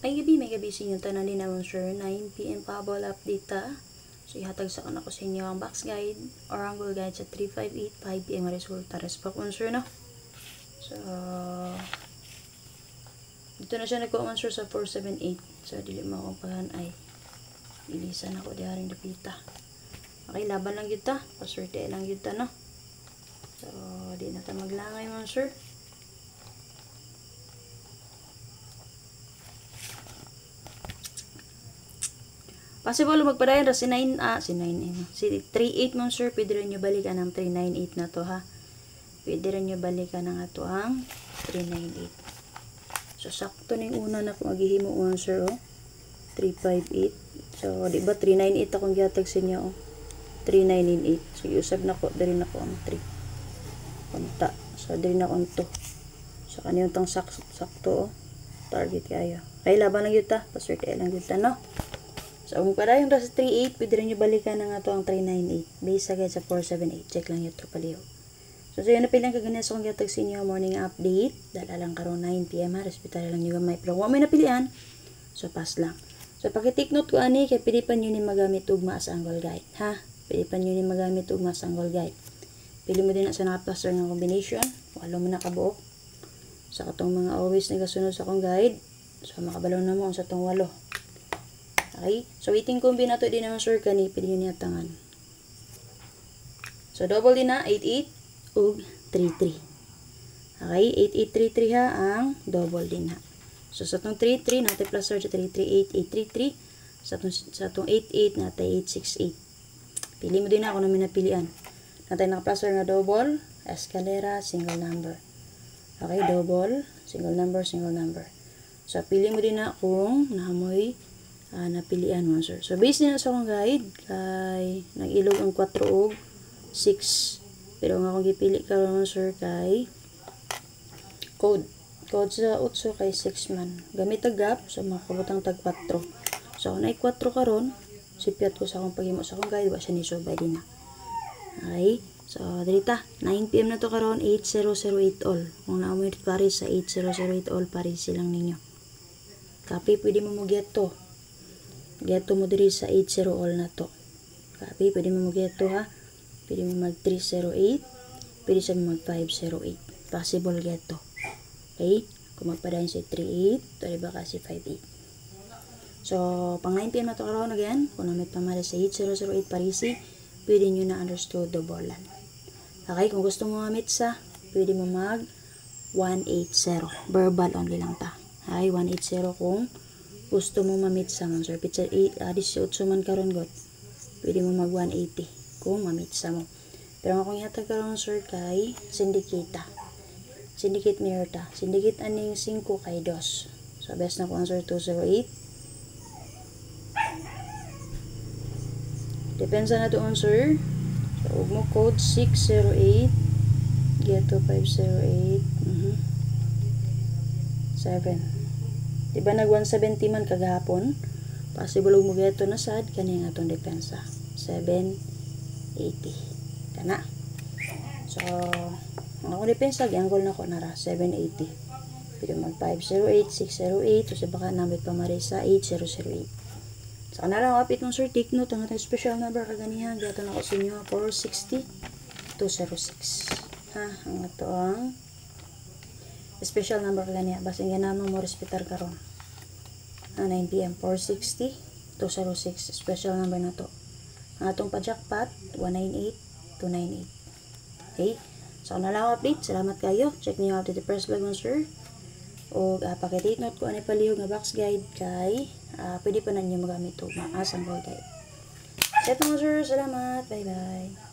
May gabi sa inyo tanan din naman sure 9 PM Pabol update ta. So ihatag sa ako sa inyo ang box guide or angle guide sa 358 5 PM resulta respa sure no. So dito na siya nagko-answer sa 478. So dili mo akong paghan ay bilisan ako diharing dapita. Okay, laban lang gyud ta, paswerte lang gyud ta no. So di na ta maglangay man sure. Possible magpadayon ra si 38 monster, pwede rin nyo balikan ng 398 na to ha. Pwede rin nyo balikan ng ato ang 398. So sakto na yung una na kung maghihimo monster oh. 358. So di ba 398 akong gihatag sa inyo oh. 3998. So usab na ko diri na ko ang 3. Konta. So diri na ko ang 2. So kaniyong tang sakto oh. Target kayo. Kay laban lang gyud ta, paswerte lang gyud ta no. So, kung padayon ra sa 38, pwede rin nyo balikan ng ato ang 398. Base agad sa 478. Check lang yung tropaliho. So, yun na pilang kaganyan sa kong gatag sa inyo morning update. Dala lang karon 9 PM ha. Respitar lang nyo gamay. Pero kung may napilian, so pass lang. So, pakitake note ko ani, kaya pwede pa nyo ni magamit ugma as angle guide. Ha? Pwede pa nyo ni magamit ugma as angle guide. Pili mo din na sa nakaplaster ng combination. Walo mo na kabuok. Sa katong mga always nagasunod sa akong guide. So, makabalaw na mo sa itong 8. Okay? So, waiting combi na to din naman sure kani, pwede nyo niya tangan. So, double din na, 88 ug 33. Okay? 8833 ha, ang double din ha. So, sa itong 33, natin plus sa 338, 833. Sa itong 88, natin 868. Pili mo din na kung namin napilian. Natin naka-plus na double, escalera, single number. Okay? Double, single number, single number. So, pili mo din na kung namoy napilian mo sir. So based din sa akong guide kay nag-ilog ang 4 og 6. Pero nga akong gipili karon sir kay code sa 8 kay 6 man. Gamit ang gap so makabutang tag 4. So kung nay 4 karon sipiat ko sa akong paghimo sa akong guide wa siya ni subay din na. Okay? So dito 9 PM na to karon 8008 all. Kung naamoy pare sa 8008 all pare silang ninyo. Copy pwede mo get to. Geto mo diri sa 80 all na to. Copy, pwede mo mag-geto ha. Pwede mo mag 308. Pwede sa mag 508. Possible geto. Okay? Kung magpadayon sa 38, to diba kasi 58. So, pang 9 PM na to karoon again. Kung namit pamari sa 8008 parisi, pwede nyo na understood dobolan. Okay? Kung gusto mo mamit sa, pwede mo mag 180. Verbal only lang ta. Okay? 180 kung gusto mo mamit sa man sir. Pizza 18 man karon got. Pwede mo mag 180 kung mamit sa mo. Pero akong ihatag karon sir kay syndicate. Syndicate mirror ta. Syndicate aning 5 kay 2. So best na ko answer 208. Depensa na to answer. So ug mo code 608 get to 508 7. Diba nag 170 man kagahapon? Possible mo geto na sad kani nga atong depensa. 780. Kana. So, ang ako depensa gianggol na ko nara 780. Pero mag 508, 608 so sa baka namit pamari sa 8008. So kana lang apit ng sir take note ang atong special number kaganihan gato na ko sa inyo 460 206. Ha, ang ato ang special number kaniya basin ganamo mo respetar karon. 9 PM 460 206 special number na to. Ang atong pa-jackpot 198 298. Okay? So na lang update. Salamat kayo. Check niyo out the first vlog mo sir. O pakitake note ko ani palihog nga box guide kay pwede pa na niyo magamit to as ang guide. Set mo sir. Salamat. Bye bye.